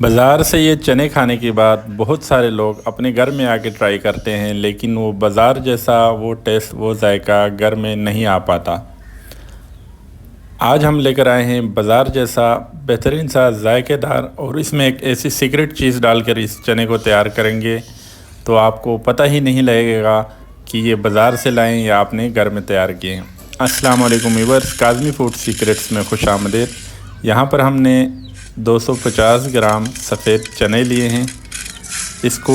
बाज़ार से ये चने खाने के बाद बहुत सारे लोग अपने घर में आके ट्राई करते हैं, लेकिन वो बाज़ार जैसा वो टेस्ट वो जायका घर में नहीं आ पाता। आज हम लेकर आए हैं बाज़ार जैसा बेहतरीन सा जायकेदार, और इसमें एक ऐसी सीक्रेट चीज़ डालकर इस चने को तैयार करेंगे तो आपको पता ही नहीं लगेगा कि ये बाज़ार से लाएं या आपने घर में तैयार किए हैं। अस्सलाम वालेकुम व्यूअर्स, काज़मी फूड सीक्रेट्स में खुश आमदीद। यहाँ पर हमने 250 ग्राम सफ़ेद चने लिए हैं। इसको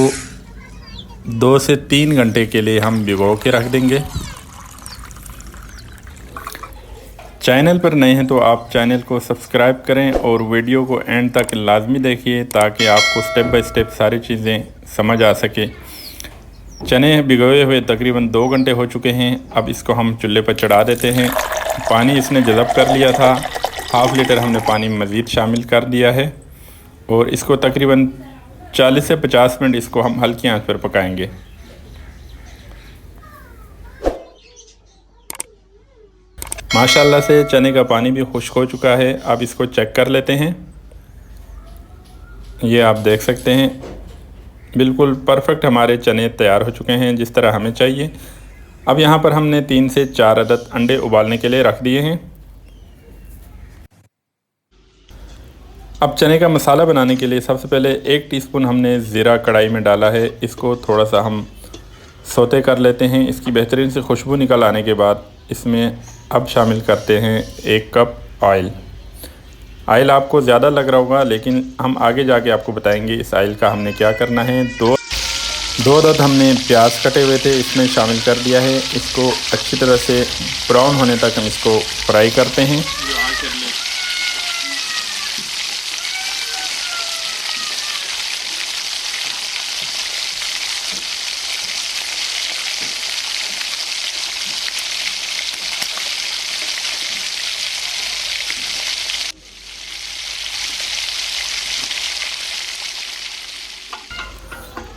2 से 3 घंटे के लिए हम भिगो के रख देंगे। चैनल पर नए हैं तो आप चैनल को सब्सक्राइब करें और वीडियो को एंड तक लाजमी देखिए ताकि आपको स्टेप बाय स्टेप सारी चीज़ें समझ आ सके। चने भिगोए हुए तकरीबन 2 घंटे हो चुके हैं। अब इसको हम चूल्हे पर चढ़ा देते हैं। पानी इसने जज़ब कर लिया था, हाफ़ लीटर हमने पानी मज़ीद शामिल कर दिया है और इसको तकरीबन 40 से 50 मिनट इसको हम हल्की आंच पर पकाएंगे। माशाल्लाह से चने का पानी भी खुश्क हो चुका है। अब इसको चेक कर लेते हैं। ये आप देख सकते हैं बिल्कुल परफेक्ट हमारे चने तैयार हो चुके हैं जिस तरह हमें चाहिए। अब यहाँ पर हमने 3 से 4 अदद अंडे उबालने के लिए रख दिए हैं। अब चने का मसाला बनाने के लिए सबसे पहले 1 टीस्पून हमने ज़ीरा कढ़ाई में डाला है। इसको थोड़ा सा हम सौते कर लेते हैं। इसकी बेहतरीन से खुशबू निकल आने के बाद इसमें अब शामिल करते हैं 1 कप ऑयल। ऑयल आपको ज़्यादा लग रहा होगा, लेकिन हम आगे जाके आपको बताएंगे इस ऑयल का हमने क्या करना है। दो अदद हमने प्याज कटे हुए थे इसमें शामिल कर दिया है। इसको अच्छी तरह से ब्राउन होने तक हम इसको फ्राई करते हैं।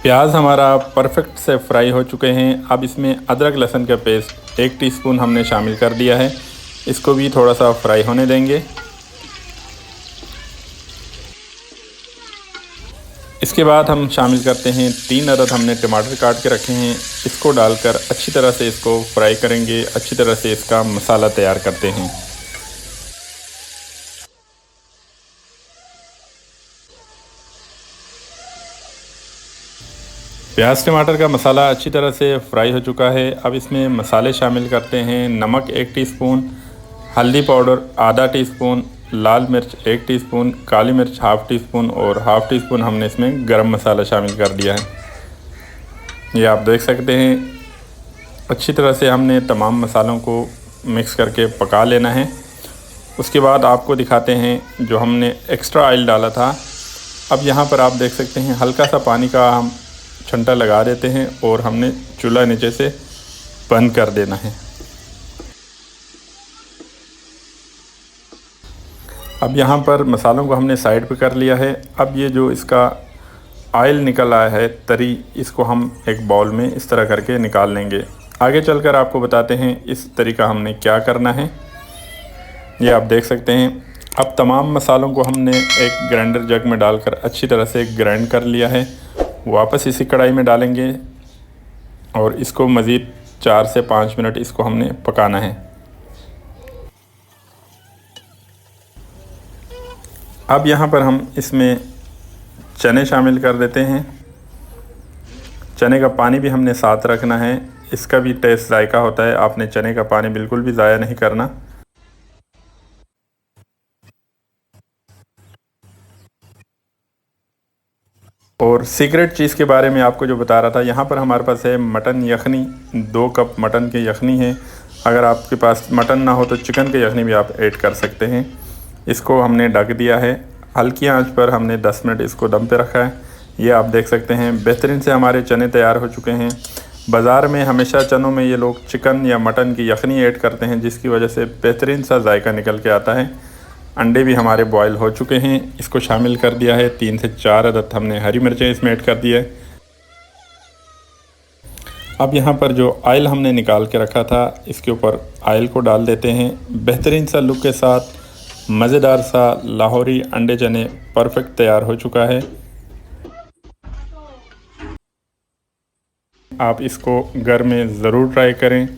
प्याज हमारा परफेक्ट से फ्राई हो चुके हैं। अब इसमें अदरक लहसुन का पेस्ट 1 टीस्पून हमने शामिल कर दिया है। इसको भी थोड़ा सा फ्राई होने देंगे। इसके बाद हम शामिल करते हैं 3 अदद हमने टमाटर काट के रखे हैं। इसको डालकर अच्छी तरह से इसको फ्राई करेंगे। अच्छी तरह से इसका मसाला तैयार करते हैं। प्याज टमाटर का मसाला अच्छी तरह से फ्राई हो चुका है। अब इसमें मसाले शामिल करते हैं। नमक 1 टीस्पून, हल्दी पाउडर आधा टीस्पून, लाल मिर्च 1 टीस्पून, काली मिर्च हाफ़ टीस्पून और हाफ़ टीस्पून हमने इसमें गरम मसाला शामिल कर दिया है। ये आप देख सकते हैं। अच्छी तरह से हमने तमाम मसालों को मिक्स करके पका लेना है। उसके बाद आपको दिखाते हैं जो हमने एक्स्ट्रा ऑयल डाला था। अब यहाँ पर आप देख सकते हैं हल्का सा पानी का हम छंटा लगा देते हैं और हमने चूल्हा नीचे से बंद कर देना है। अब यहाँ पर मसालों को हमने साइड पे कर लिया है। अब ये जो इसका ऑयल निकल आया है तरी, इसको हम एक बाउल में इस तरह करके निकाल लेंगे। आगे चलकर आपको बताते हैं इस तरीका हमने क्या करना है। ये आप देख सकते हैं। अब तमाम मसालों को हमने एक ग्राइंडर जग में डालकर अच्छी तरह से ग्राइंड कर लिया है। वापस इसी कढ़ाई में डालेंगे और इसको मज़ीद 4 से 5 मिनट इसको हमने पकाना है। अब यहाँ पर हम इसमें चने शामिल कर देते हैं। चने का पानी भी हमने साथ रखना है। इसका भी टेस्ट जायका होता है। आपने चने का पानी बिल्कुल भी ज़ाया नहीं करना। और सीक्रेट चीज़ के बारे में आपको जो बता रहा था, यहाँ पर हमारे पास है मटन यखनी। 2 कप मटन की यखनी है। अगर आपके पास मटन ना हो तो चिकन की यखनी भी आप ऐड कर सकते हैं। इसको हमने ढक दिया है। हल्की आंच पर हमने 10 मिनट इसको दम पे रखा है। ये आप देख सकते हैं बेहतरीन से हमारे चने तैयार हो चुके हैं। बाज़ार में हमेशा चनों में ये लोग चिकन या मटन की यखनी ऐड करते हैं, जिसकी वजह से बेहतरीन सा जायका निकल के आता है। अंडे भी हमारे बॉयल हो चुके हैं। इसको शामिल कर दिया है। 3 से 4 अदद हमने हरी मिर्चें इसमें ऐड कर दिया है। अब यहाँ पर जो ऑयल हमने निकाल के रखा था इसके ऊपर ऑयल को डाल देते हैं। बेहतरीन सा लुक के साथ मज़ेदार सा लाहौरी अंडे चने परफेक्ट तैयार हो चुका है। आप इसको घर में ज़रूर ट्राई करें।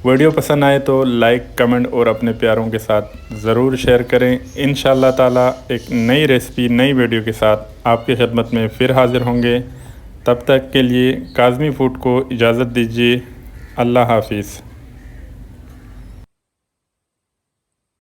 वीडियो पसंद आए तो लाइक, कमेंट और अपने प्यारों के साथ ज़रूर शेयर करें। इंशाअल्लाह ताला एक नई रेसिपी, नई वीडियो के साथ आपकी खिदमत में फिर हाज़िर होंगे। तब तक के लिए काज़मी फूड को इजाज़त दीजिए। अल्लाह हाफिज़।